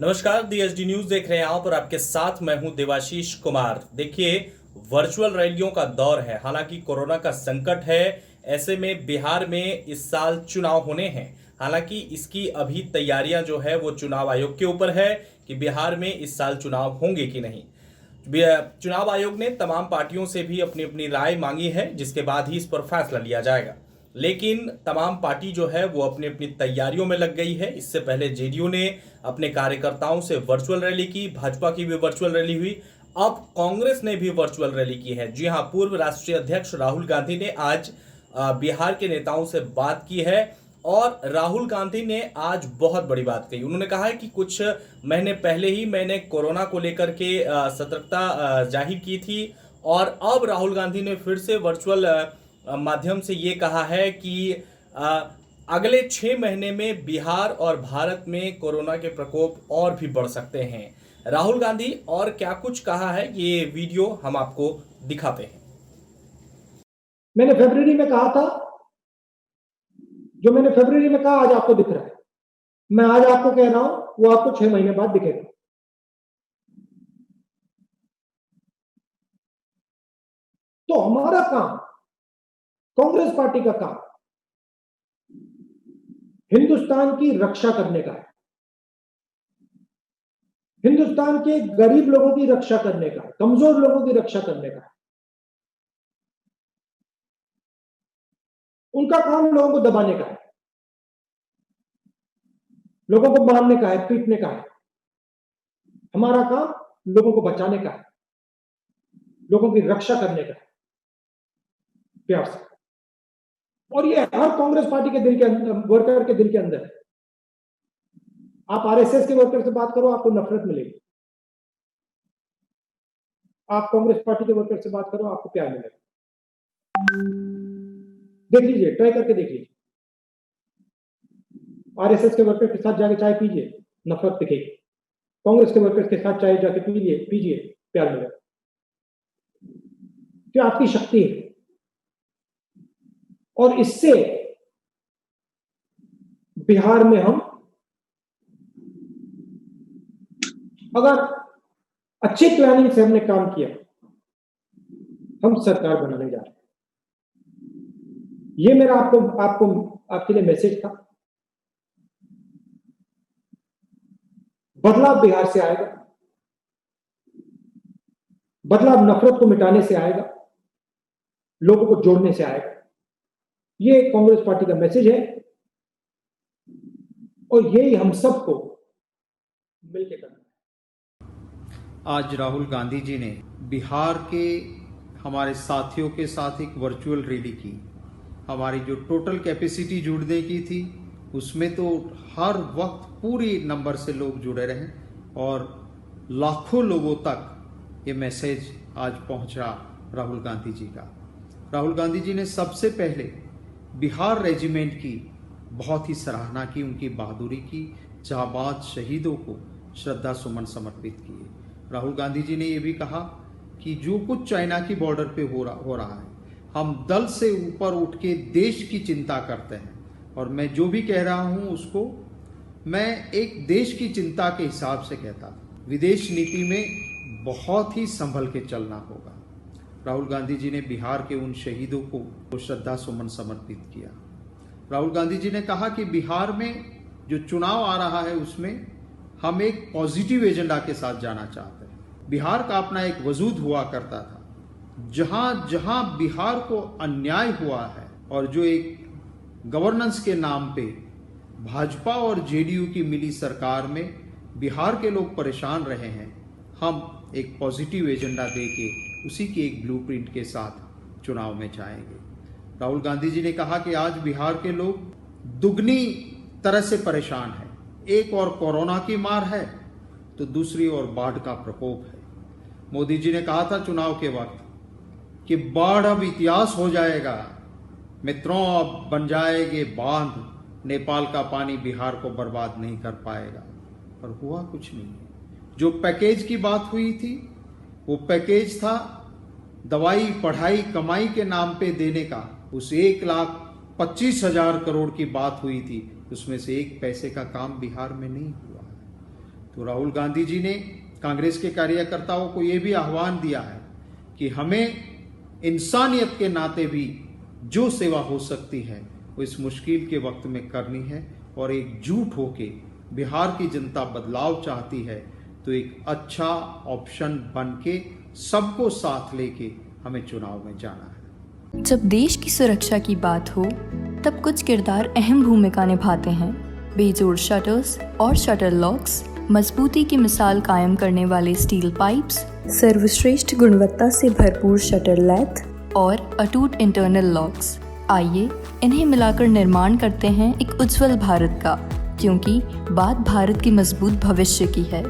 नमस्कार, DSD news देख रहे हैं आप और आपके साथ मैं हूं देवाशीष कुमार। देखिए, वर्चुअल रैलियों का दौर है। हालांकि कोरोना का संकट है, ऐसे में बिहार में इस साल चुनाव होने हैं। हालांकि इसकी अभी तैयारियां जो है वो चुनाव आयोग के ऊपर है कि बिहार में इस साल चुनाव होंगे कि नहीं। चुनाव आयोग ने तमाम पार्टियों से भी अपनी अपनी राय मांगी है, जिसके बाद ही इस पर फैसला लिया जाएगा। लेकिन तमाम पार्टी जो है वो अपनी अपनी तैयारियों में लग गई है। इससे पहले जेडीयू ने अपने कार्यकर्ताओं से वर्चुअल रैली की, भाजपा की भी वर्चुअल रैली हुई। अब कांग्रेस ने भी वर्चुअल रैली की है। जी हां, पूर्व राष्ट्रीय अध्यक्ष राहुल गांधी ने आज बिहार के नेताओं से बात की है और राहुल गांधी ने आज बहुत बड़ी बात कही। उन्होंने कहा है कि कुछ महीने पहले ही मैंने कोरोना को लेकर के सतर्कता जाहिर की थी और अब राहुल गांधी ने फिर से वर्चुअल माध्यम से ये कहा है कि अगले 6 महीने में बिहार और भारत में कोरोना के प्रकोप और भी बढ़ सकते हैं। राहुल गांधी और क्या कुछ कहा है, ये वीडियो हम आपको दिखाते हैं। मैंने फरवरी में कहा था, जो मैंने फरवरी में कहा आज आपको दिख रहा है। मैं आज आपको कह रहा हूं, वो आपको 6 महीने बाद दिखेगा। तो हमारा काम, कांग्रेस पार्टी का काम हिंदुस्तान की रक्षा करने का है, हिंदुस्तान के गरीब लोगों की रक्षा करने का, कमजोर लोगों की रक्षा करने का है। उनका काम लोगों को दबाने का है, लोगों को मारने का है, पीटने का है। हमारा काम लोगों को बचाने का है, लोगों की रक्षा करने का है, प्यार से। और ये हर कांग्रेस पार्टी के दिल के अंदर, वर्कर के दिल के अंदर है। आप आरएसएस के वर्कर से बात करो, आपको नफरत मिलेगी। आप कांग्रेस पार्टी के वर्कर से बात करो, आपको प्यार मिलेगा। देख लीजिए, ट्राई करके देख लीजिए। आरएसएस के वर्कर के साथ जाके चाय पीजिए, नफरत दिखेगी। कांग्रेस के वर्कर्स के साथ चाय जाके पीजिए, प्यार मिलेगा। तो आपकी शक्ति है और इससे बिहार में हम अगर अच्छी प्लानिंग से हमने काम किया, हम सरकार बनाने जा रहे हैं। ये मेरा आपके लिए मैसेज था। बदलाव बिहार से आएगा, बदलाव नफरत को मिटाने से आएगा, लोगों को जोड़ने से आएगा। ये कांग्रेस पार्टी का मैसेज है और यही हम सबको मिलकर करना है। आज राहुल गांधी जी ने बिहार के हमारे साथियों के साथ एक वर्चुअल रैली की। हमारी जो टोटल कैपेसिटी जुड़ने की थी उसमें तो हर वक्त पूरी नंबर से लोग जुड़े रहे और लाखों लोगों तक ये मैसेज आज पहुंचा राहुल गांधी जी का। राहुल गांधी जी ने सबसे पहले बिहार रेजिमेंट की बहुत ही सराहना की, उनकी बहादुरी की, जाबाज शहीदों को श्रद्धा सुमन समर्पित किए। राहुल गांधी जी ने यह भी कहा कि जो कुछ चाइना की बॉर्डर पे हो रहा है, हम दल से ऊपर उठ के देश की चिंता करते हैं और मैं जो भी कह रहा हूं उसको मैं एक देश की चिंता के हिसाब से कहता हूं। विदेश नीति में बहुत ही संभल के चलना होगा। राहुल गांधी जी ने बिहार के उन शहीदों को श्रद्धा सुमन समर्पित किया। राहुल गांधी जी ने कहा कि बिहार में जो चुनाव आ रहा है उसमें हम एक पॉजिटिव एजेंडा के साथ जाना चाहते हैं। बिहार का अपना एक वजूद हुआ करता था, जहां जहां बिहार को अन्याय हुआ है और जो एक गवर्नेंस के नाम पे भाजपा और जेडीयू की मिली सरकार में बिहार के लोग परेशान रहे हैं, हम एक पॉजिटिव एजेंडा देके उसी की एक ब्लूप्रिंट के साथ चुनाव में जाएंगे। राहुल गांधी जी ने कहा कि आज बिहार के लोग दुगनी तरह से परेशान हैं। एक और कोरोना की मार है तो दूसरी ओर बाढ़ का प्रकोप है। मोदी जी ने कहा था चुनाव के वक्त कि बाढ़ अब इतिहास हो जाएगा, मित्रों अब बन जाएंगे बांध, नेपाल का पानी बिहार को बर्बाद नहीं कर पाएगा। पर हुआ कुछ नहीं। जो पैकेज की बात हुई थी वो पैकेज था दवाई, पढ़ाई, कमाई के नाम पे देने का। उस 1,25,000 करोड़ की बात हुई थी, उसमें से एक पैसे का काम बिहार में नहीं हुआ। तो राहुल गांधी जी ने कांग्रेस के कार्यकर्ताओं को ये भी आह्वान दिया है कि हमें इंसानियत के नाते भी जो सेवा हो सकती है वो इस मुश्किल के वक्त में करनी है और एकजुट होके बिहार की जनता बदलाव चाहती है तो एक अच्छा ऑप्शन बन के सबको साथ लेके हमें चुनाव में जाना है। जब देश की सुरक्षा की बात हो तब कुछ किरदार अहम भूमिका निभाते हैं। बेजोड़ शटर्स और शटर लॉक्स, मजबूती की मिसाल कायम करने वाले स्टील पाइप्स, सर्वश्रेष्ठ गुणवत्ता से भरपूर शटर लैथ और अटूट इंटरनल लॉक्स। आइए इन्हें मिलाकर निर्माण करते हैं एक उज्जवल भारत का, क्योंकि बात भारत की मजबूत भविष्य की है।